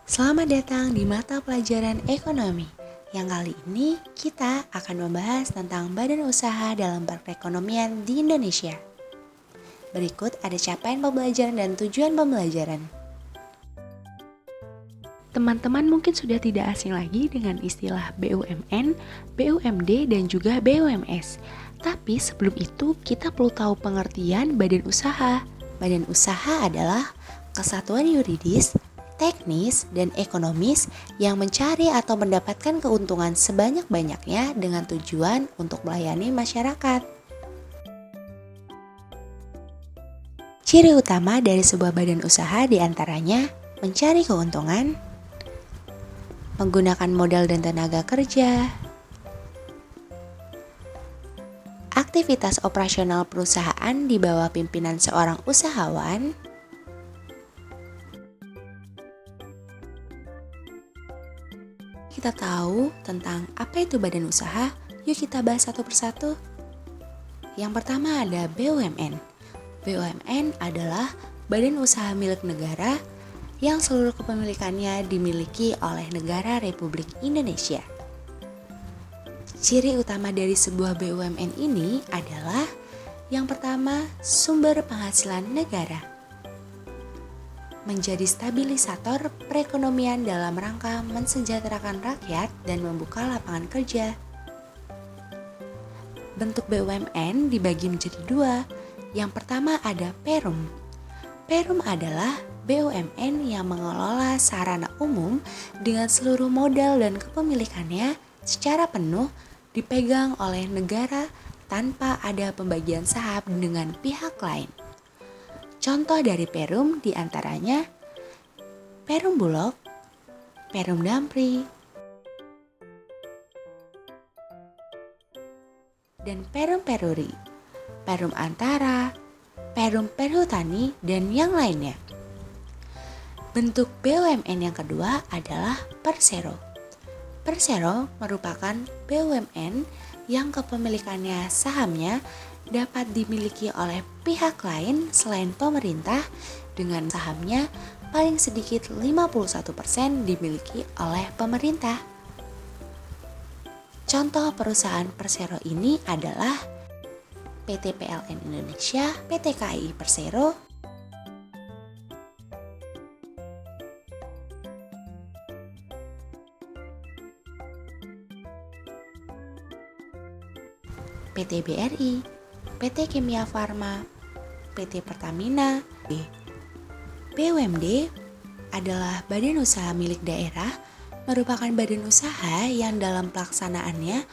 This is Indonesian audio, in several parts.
Selamat datang di mata pelajaran ekonomi. Yang kali ini kita akan membahas tentang badan usaha dalam perekonomian di Indonesia. Berikut ada capaian pembelajaran dan tujuan pembelajaran. Teman-teman mungkin sudah tidak asing lagi dengan istilah BUMN, BUMD, dan juga BUMS. Tapi sebelum itu kita perlu tahu pengertian badan usaha. Badan usaha adalah kesatuan yuridis, teknis, dan ekonomis yang mencari atau mendapatkan keuntungan sebanyak-banyaknya dengan tujuan untuk melayani masyarakat. Ciri utama dari sebuah badan usaha diantaranya mencari keuntungan, menggunakan modal dan tenaga kerja, aktivitas operasional perusahaan di bawah pimpinan seorang usahawan, kita tahu tentang apa itu badan usaha, yuk kita bahas satu persatu. Yang pertama ada BUMN. BUMN adalah badan usaha milik negara yang seluruh kepemilikannya dimiliki oleh negara Republik Indonesia. Ciri utama dari sebuah BUMN ini adalah yang pertama, sumber penghasilan negara. Menjadi stabilisator perekonomian dalam rangka mensejahterakan rakyat dan membuka lapangan kerja. Bentuk BUMN dibagi menjadi dua. Yang pertama ada Perum. Perum adalah BUMN yang mengelola sarana umum dengan seluruh modal dan kepemilikannya secara penuh dipegang oleh negara tanpa ada pembagian saham dengan pihak lain. Contoh dari Perum diantaranya Perum Bulog, Perum Dampri, dan Perum Peruri, Perum Antara, Perum Perhutani, dan yang lainnya. Bentuk BUMN yang kedua adalah Persero. Persero merupakan BUMN yang kepemilikannya sahamnya dapat dimiliki oleh pihak lain selain pemerintah dengan sahamnya paling sedikit 51% dimiliki oleh pemerintah. Contoh perusahaan Persero ini adalah PT PLN Indonesia, PT KAI Persero, PT BRI, PT Kimia Farma, PT Pertamina. BUMD adalah badan usaha milik daerah, merupakan badan usaha yang dalam pelaksanaannya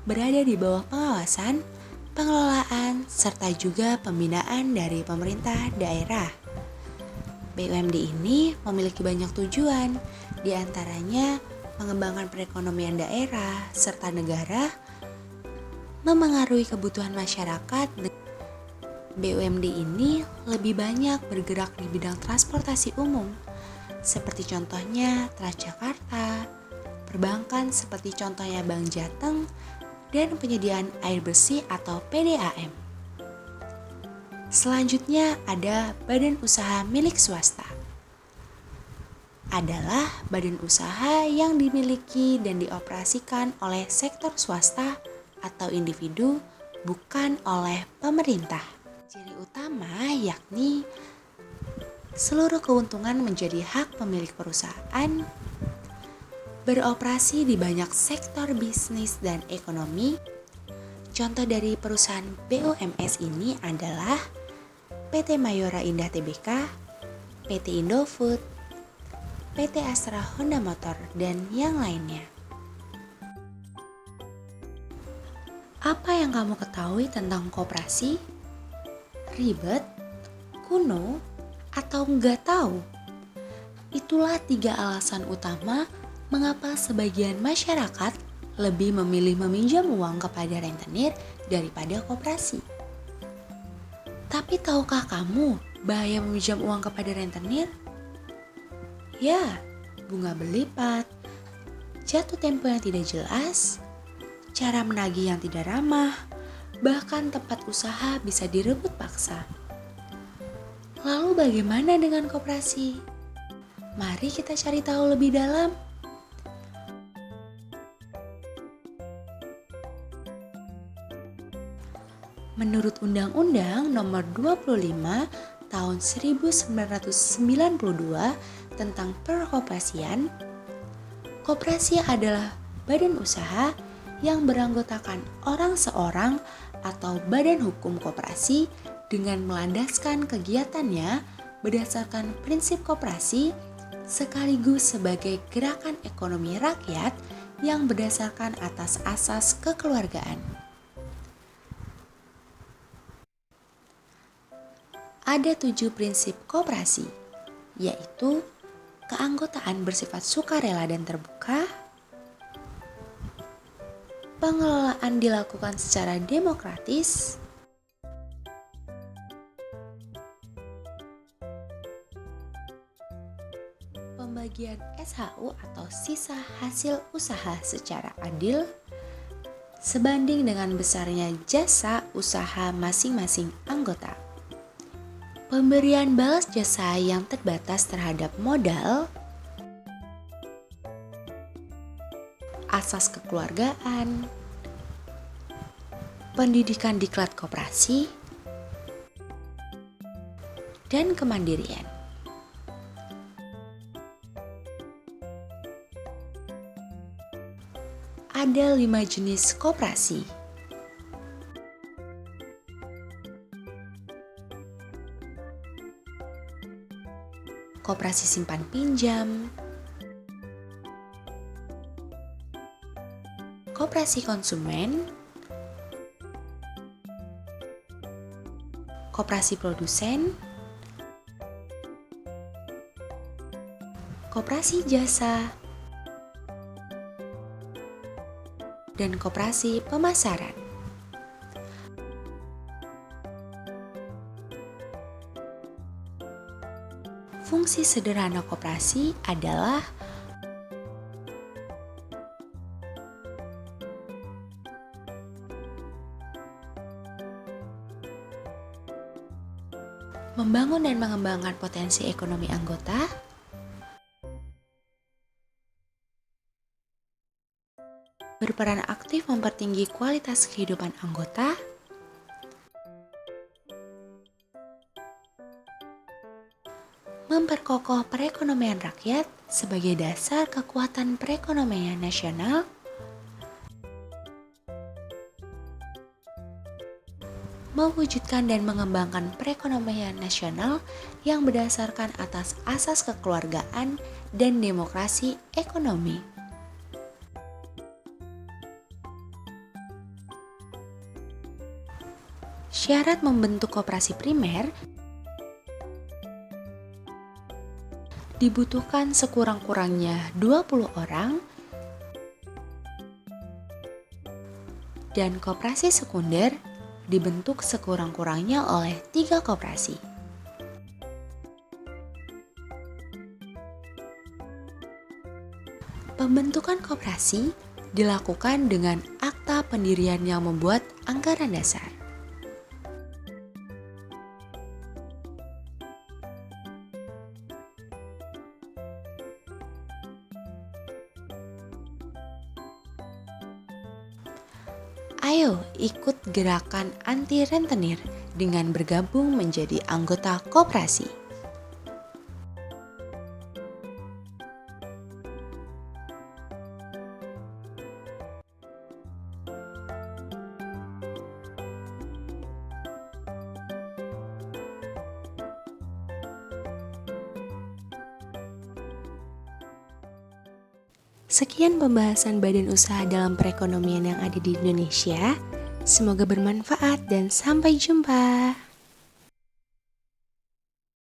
berada di bawah pengawasan, pengelolaan, serta juga pembinaan dari pemerintah daerah. BUMD ini memiliki banyak tujuan, diantaranya mengembangkan perekonomian daerah serta negara, memengaruhi kebutuhan masyarakat. BUMD ini lebih banyak bergerak di bidang transportasi umum, seperti contohnya Transjakarta, perbankan seperti contohnya Bank Jateng, dan penyediaan air bersih atau PDAM. Selanjutnya ada badan usaha milik swasta. Adalah badan usaha yang dimiliki dan dioperasikan oleh sektor swasta atau individu, bukan oleh pemerintah. Ciri utama yakni seluruh keuntungan menjadi hak pemilik perusahaan, beroperasi di banyak sektor bisnis dan ekonomi. Contoh dari perusahaan BUMS ini adalah PT Mayora Indah Tbk, PT Indofood, PT Astra Honda Motor, dan yang lainnya. Apa yang kamu ketahui tentang koperasi? Ribet, kuno, atau nggak tahu? Itulah 3 alasan utama mengapa sebagian masyarakat lebih memilih meminjam uang kepada rentenir daripada koperasi. Tapi tahukah kamu bahaya meminjam uang kepada rentenir? Ya, bunga berlipat, jatuh tempo yang tidak jelas, cara menagih yang tidak ramah, bahkan tempat usaha bisa direbut paksa. Lalu bagaimana dengan koperasi? Mari kita cari tahu lebih dalam. Menurut Undang-Undang Nomor 25 Tahun 1992 tentang Perkoperasian, koperasi adalah badan usaha yang beranggotakan orang seorang atau badan hukum koperasi dengan melandaskan kegiatannya berdasarkan prinsip koperasi sekaligus sebagai gerakan ekonomi rakyat yang berdasarkan atas asas kekeluargaan. Ada 7 prinsip koperasi, yaitu keanggotaan bersifat sukarela dan terbuka, pengelolaan dilakukan secara demokratis, pembagian SHU atau sisa hasil usaha secara adil, sebanding dengan besarnya jasa usaha masing-masing anggota. Pemberian balas jasa yang terbatas terhadap modal, asas kekeluargaan, pendidikan diklat koperasi, dan kemandirian. Ada 5 jenis koperasi. Koperasi simpan pinjam, koperasi konsumen, koperasi produsen, koperasi jasa, dan koperasi pemasaran. Fungsi sederhana koperasi adalah membangun dan mengembangkan potensi ekonomi anggota, berperan aktif mempertinggi kualitas kehidupan anggota, memperkokoh perekonomian rakyat sebagai dasar kekuatan perekonomian nasional, mewujudkan dan mengembangkan perekonomian nasional yang berdasarkan atas asas kekeluargaan dan demokrasi ekonomi. Syarat membentuk koperasi primer dibutuhkan sekurang-kurangnya 20 orang dan koperasi sekunder dibentuk sekurang-kurangnya oleh 3 koperasi. Pembentukan koperasi dilakukan dengan akta pendirian yang membuat anggaran dasar. Ayo ikut gerakan anti rentenir dengan bergabung menjadi anggota koperasi. Sekian pembahasan badan usaha dalam perekonomian yang ada di Indonesia. Semoga bermanfaat dan sampai jumpa.